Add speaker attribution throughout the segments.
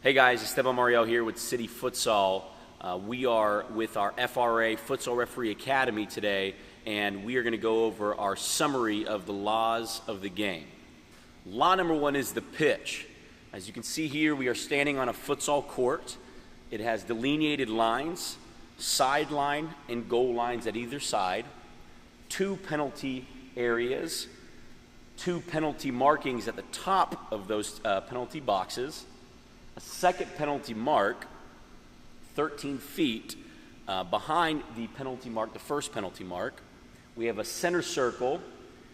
Speaker 1: Hey guys, Esteban Mariel here with City Futsal. We are with our FRA Futsal Referee Academy today, and we are going to go over our summary of the laws of the game. Law number one is the pitch. As you can see here, we are standing on a futsal court. It has delineated lines, sideline and goal lines at either side, 2 penalty areas, 2 penalty markings at the top of those penalty boxes, a second penalty mark 13 feet behind the penalty mark, the first penalty mark. We have a center circle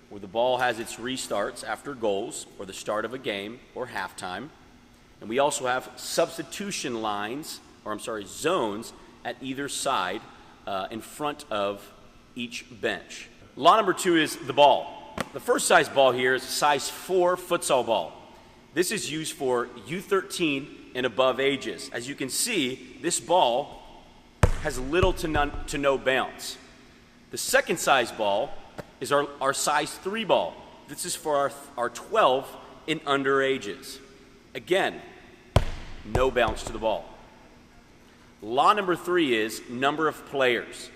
Speaker 1: where the ball has its restarts after goals or the start of a game or halftime. And we also have substitution lines, zones at either side in front of each bench. Law number 2 is the ball. The first size ball here is a size 4 futsal ball. This is used for U13 and above ages. As you can see, this ball has little to no bounce. The second size ball is our size 3 ball. This is for our 12 and under ages. Again, no bounce to the ball. Law number 3 is number of players.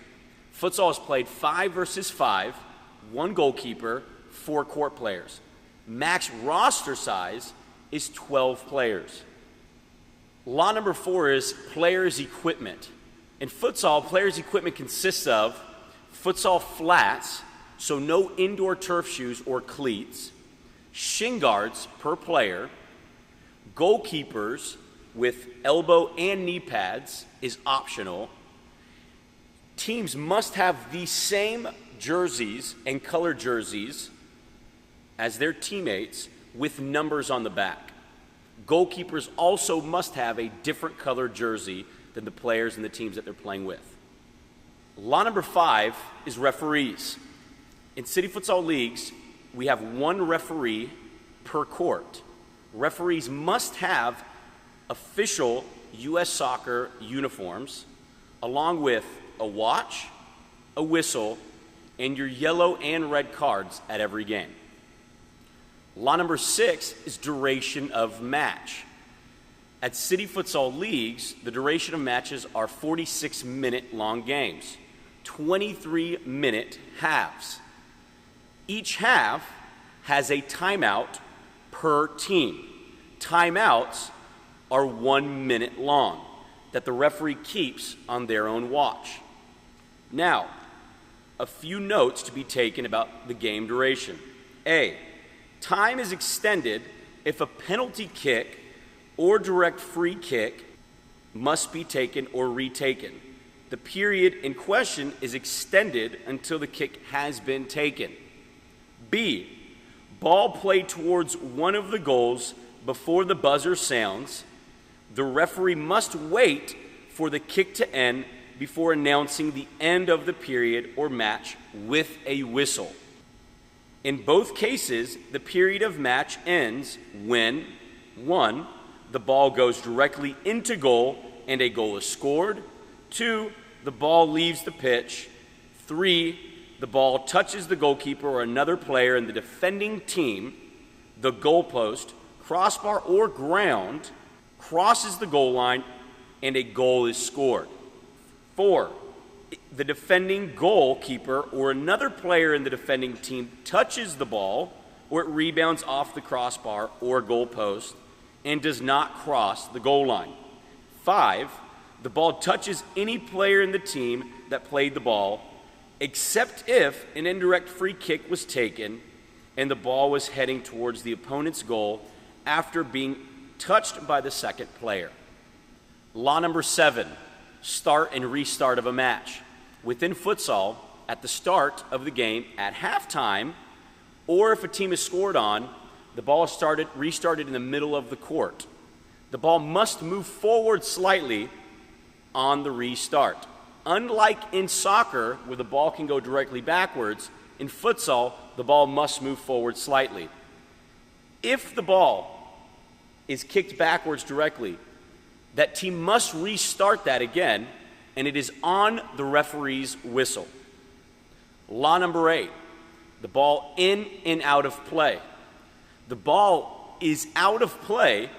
Speaker 1: Futsal is played 5 versus 5, 1 goalkeeper, 4 court players. Max roster size is 12 players. Law number 4 is players' equipment. In futsal, players' equipment consists of futsal flats, so no indoor turf shoes or cleats, shin guards per player, goalkeepers with elbow and knee pads is optional. Teams must have the same jerseys and color jerseys as their teammates with numbers on the back. Goalkeepers also must have a different color jersey than the players and the teams that they're playing with. Law number 5 is referees. In city futsal leagues, we have 1 referee per court. Referees must have official U.S. soccer uniforms, along with a watch, a whistle, and your yellow and red cards at every game. Law number 6 is duration of match. At city futsal leagues, the duration of matches are 46-minute long games, 23-minute halves. Each half has a timeout per team. Timeouts are 1 minute long that the referee keeps on their own watch. Now, a few notes to be taken about the game duration. A, time is extended if a penalty kick or direct free kick must be taken or retaken. The period in question is extended until the kick has been taken. B, ball played towards one of the goals before the buzzer sounds. The referee must wait for the kick to end before announcing the end of the period or match with a whistle. In both cases, the period of match ends when 1, the ball goes directly into goal and a goal is scored. 2, the ball leaves the pitch. 3, the ball touches the goalkeeper or another player in the defending team, the goalpost, crossbar, or ground, crosses the goal line, and a goal is scored. 4, the defending goalkeeper or another player in the defending team touches the ball or it rebounds off the crossbar or goalpost and does not cross the goal line. 5, the ball touches any player in the team that played the ball, except if an indirect free kick was taken and the ball was heading towards the opponent's goal after being touched by the second player. Law number 7, start and restart of a match. Within futsal, at the start of the game, at halftime, or if a team is scored on, the ball is restarted in the middle of the court. The ball must move forward slightly on the restart. Unlike in soccer, where the ball can go directly backwards, in futsal, the ball must move forward slightly. If the ball is kicked backwards directly, that team must restart that again, and it is on the referee's whistle. Law number 8, the ball in and out of play. The ball is out of play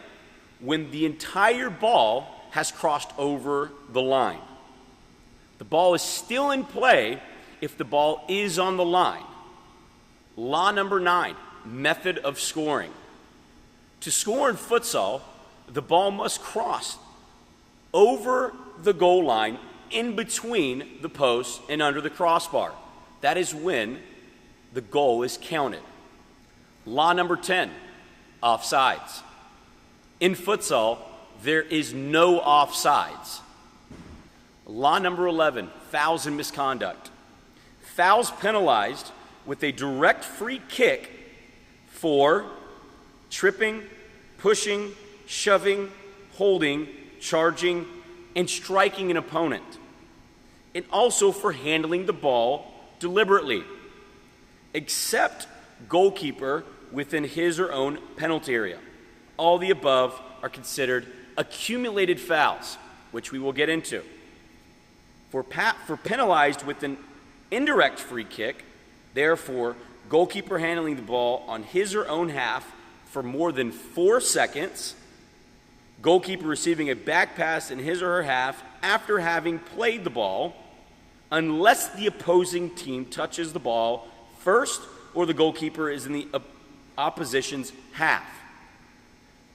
Speaker 1: when the entire ball has crossed over the line. The ball is still in play if the ball is on the line. Law number 9, method of scoring. To score in futsal, the ball must cross over the goal line in between the post and under the crossbar. That is when the goal is counted. Law number 10, offsides. In futsal, there is no offsides. Law number 11, fouls and misconduct. Fouls penalized with a direct free kick for tripping, pushing, shoving, holding, charging, and striking an opponent, and also for handling the ball deliberately, except goalkeeper within his or own penalty area. All the above are considered accumulated fouls, which we will get into. For penalized with an indirect free kick, therefore, goalkeeper handling the ball on his or own half for more than 4 seconds, goalkeeper receiving a back pass in his or her half after having played the ball, unless the opposing team touches the ball first or the goalkeeper is in the opposition's half.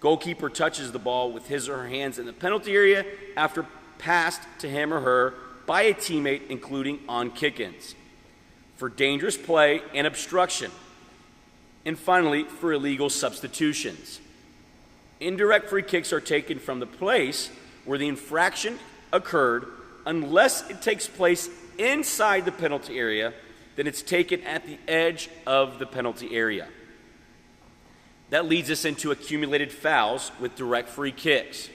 Speaker 1: Goalkeeper touches the ball with his or her hands in the penalty area after passed to him or her by a teammate, including on kick-ins. For dangerous play and obstruction. And finally, for illegal substitutions. Indirect free kicks are taken from the place where the infraction occurred unless it takes place inside the penalty area, then it's taken at the edge of the penalty area. That leads us into accumulated fouls with direct free kicks.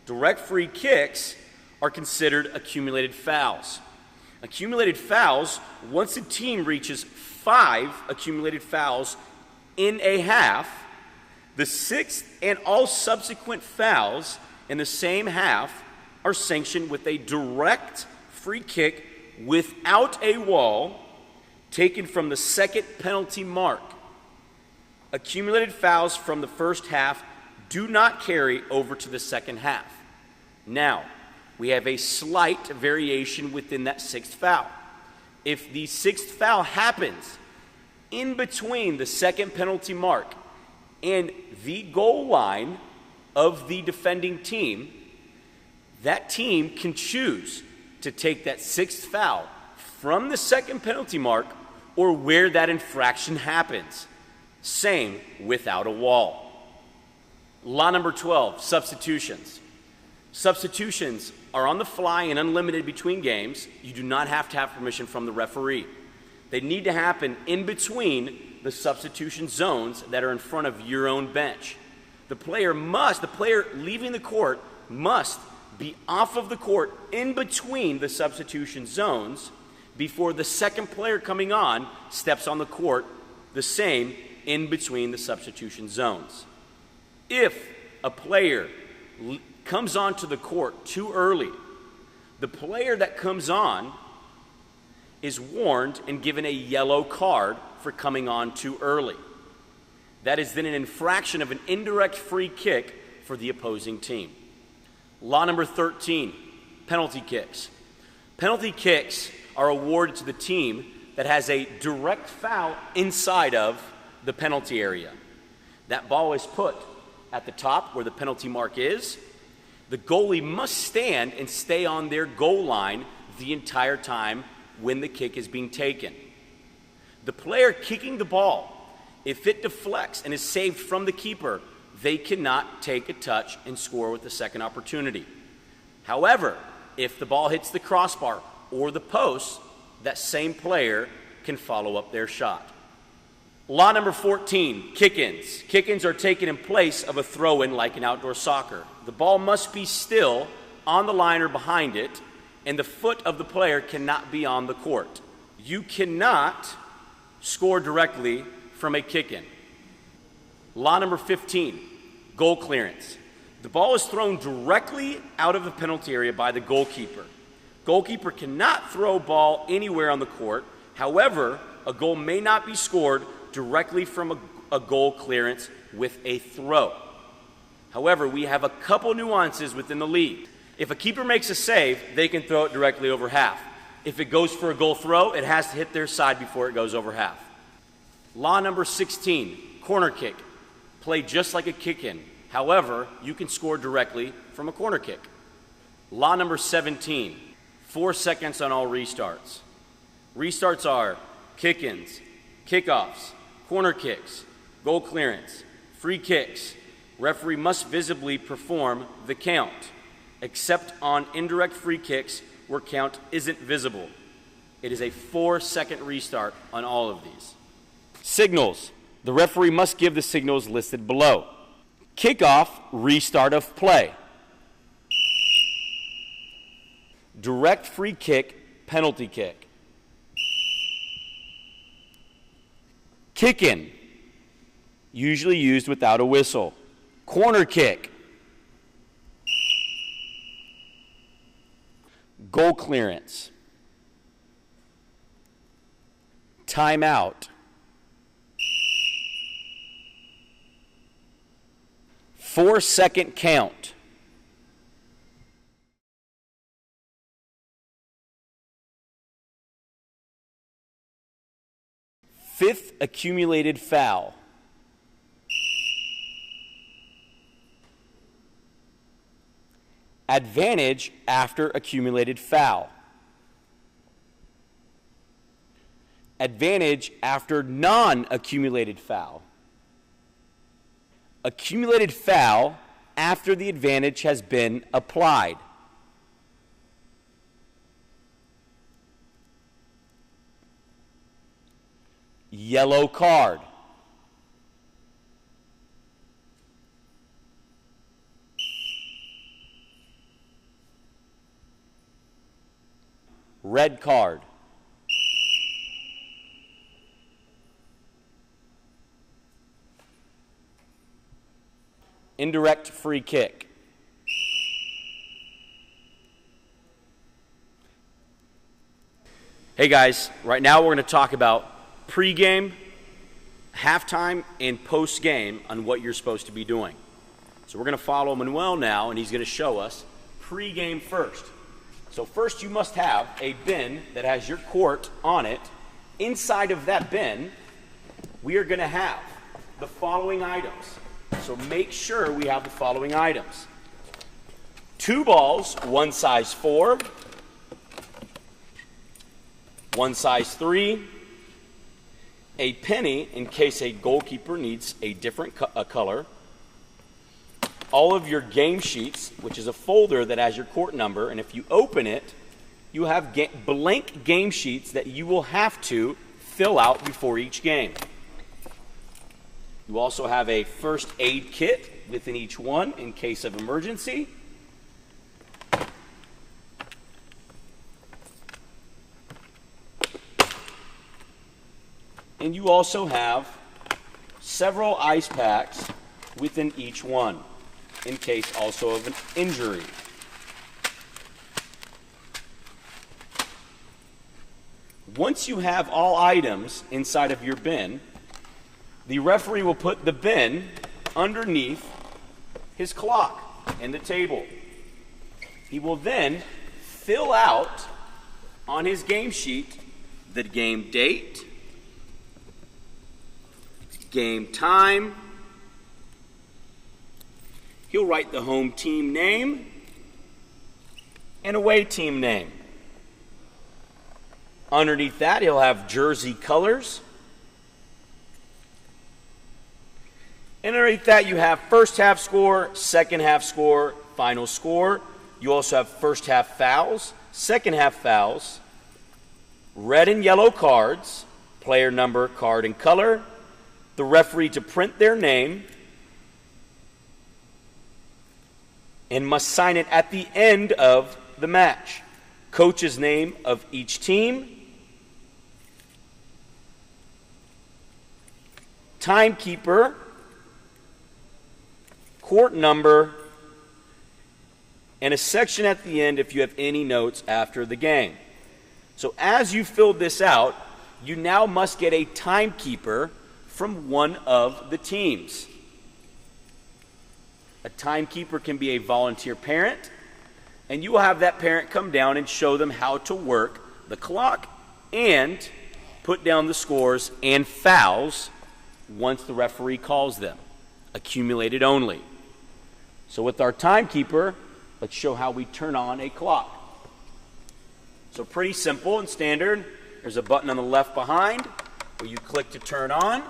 Speaker 1: Direct free kicks are considered accumulated fouls. Accumulated fouls, once a team reaches 5 accumulated fouls in a half, the 6th and all subsequent fouls in the same half are sanctioned with a direct free kick without a wall taken from the second penalty mark. Accumulated fouls from the first half do not carry over to the second half. Now, we have a slight variation within that 6th foul. If the 6th foul happens in between the second penalty mark and the goal line of the defending team, that team can choose to take that 6th foul from the second penalty mark or where that infraction happens. Same without a wall. Law number 12, substitutions. Substitutions are on the fly and unlimited between games. You do not have to have permission from the referee. They need to happen in between the substitution zones that are in front of your own bench. The player leaving the court must be off of the court in between the substitution zones before the second player coming on steps on the court, the same in between the substitution zones. If a player comes onto the court too early, the player that comes on is warned and given a yellow card for coming on too early. That is then an infraction of an indirect free kick for the opposing team. Law number 13, penalty kicks. Penalty kicks are awarded to the team that has a direct foul inside of the penalty area. That ball is put at the top where the penalty mark is. The goalie must stand and stay on their goal line the entire time when the kick is being taken. The player kicking the ball, if it deflects and is saved from the keeper, they cannot take a touch and score with the second opportunity. However, if the ball hits the crossbar or the post, that same player can follow up their shot. Law number 14, kick-ins. Kick-ins are taken in place of a throw-in like in outdoor soccer. The ball must be still on the line or behind it, and the foot of the player cannot be on the court. You cannot score directly from a kick-in. Law number 15, goal clearance. The ball is thrown directly out of the penalty area by the goalkeeper. Goalkeeper cannot throw ball anywhere on the court. However, a goal may not be scored directly from a goal clearance with a throw. However, we have a couple nuances within the league. If a keeper makes a save, they can throw it directly over half. If it goes for a goal throw, it has to hit their side before it goes over half. Law number 16, corner kick. Play just like a kick-in. However, you can score directly from a corner kick. Law number 17, 4 seconds on all restarts. Restarts are kick-ins, kickoffs, corner kicks, goal clearance, free kicks. Referee must visibly perform the count, except on indirect free kicks where count isn't visible. It is a 4-second restart on all of these. Signals. The referee must give the signals listed below. Kickoff, restart of play. Direct free kick, penalty kick. Kick-in, usually used without a whistle. Corner kick. Goal clearance. Timeout. 4-second count. Fifth accumulated foul. Advantage after accumulated foul. Advantage after non-accumulated foul. Accumulated foul after the advantage has been applied. Yellow card. Red card. Indirect free kick. Hey guys, right now we're going to talk about pregame, halftime, and postgame on what you're supposed to be doing. So we're going to follow Manuel now, and he's going to show us pregame first. So first you must have a bin that has your court on it. Inside of that bin, we are going to have the following items. So make sure we have the following items. 2 balls, 1 size 4, 1 size 3, a penny in case a goalkeeper needs a different color, all of your game sheets, which is a folder that has your court number, and if you open it, you have blank game sheets that you will have to fill out before each game. You also have a first aid kit within each one in case of emergency. And you also have several ice packs within each one in case also of an injury. Once you have all items inside of your bin, the referee will put the bin underneath his clock and the table. He will then fill out on his game sheet the game date, game time. He'll write the home team name and away team name. Underneath that, he'll have jersey colors. And underneath that, you have first half score, second half score, final score. You also have first half fouls, second half fouls, red and yellow cards, player number, card, and color, the referee to print their name, and must sign it at the end of the match. Coach's name of each team, timekeeper, court number, and a section at the end if you have any notes after the game. So as you filled this out, you now must get a timekeeper from one of the teams. A timekeeper can be a volunteer parent, and you will have that parent come down and show them how to work the clock and put down the scores and fouls once the referee calls them. Accumulated only. So with our timekeeper, let's show how we turn on a clock. So pretty simple and standard. There's a button on the left behind where you click to turn on.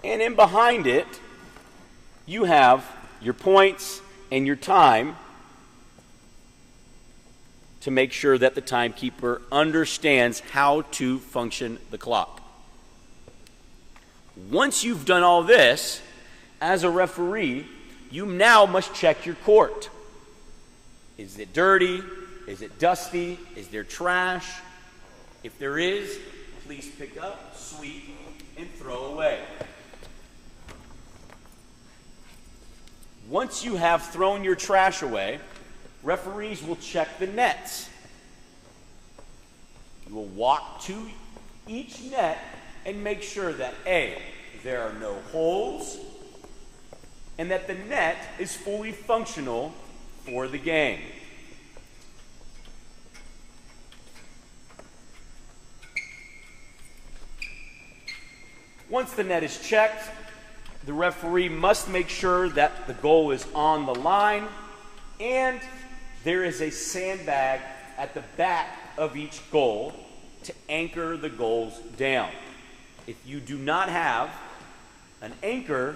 Speaker 1: And in behind it, you have your points and your time to make sure that the timekeeper understands how to function the clock. Once you've done all this, as a referee, you now must check your court. Is it dirty? Is it dusty? Is there trash? If there is, please pick up, sweep, and throw away. Once you have thrown your trash away, referees will check the nets. You will walk to each net and make sure that A, there are no holes, and that the net is fully functional for the game. Once the net is checked, the referee must make sure that the goal is on the line and there is a sandbag at the back of each goal to anchor the goals down. If you do not have an anchor,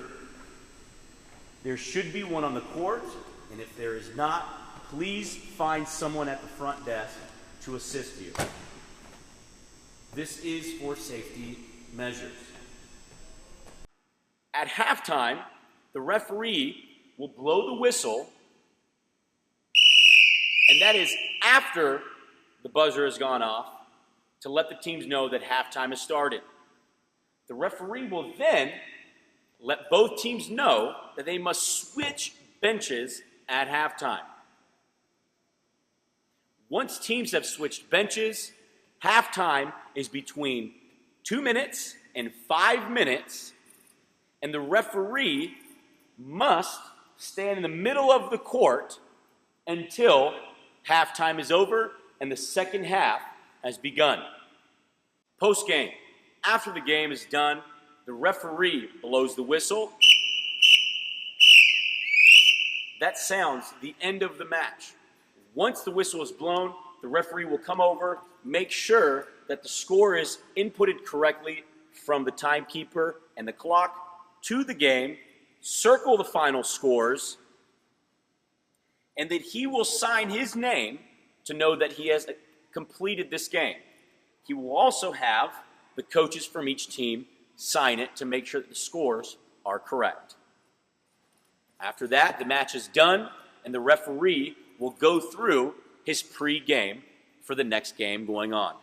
Speaker 1: there should be one on the court, and if there is not, please find someone at the front desk to assist you. This is for safety measures. At halftime, the referee will blow the whistle, and that is after the buzzer has gone off, to let the teams know that halftime has started. The referee will then let both teams know that they must switch benches at halftime. Once teams have switched benches, halftime is between 2 minutes and 5 minutes, and the referee must stand in the middle of the court until halftime is over and the second half has begun. Postgame. After the game is done, the referee blows the whistle. That sounds the end of the match. Once the whistle is blown, the referee will come over, make sure that the score is inputted correctly from the timekeeper and the clock to the game, circle the final scores, and that he will sign his name to know that he has completed this game. He will also have the coaches from each team sign it to make sure that the scores are correct. After that, the match is done, and the referee will go through his pre-game for the next game going on.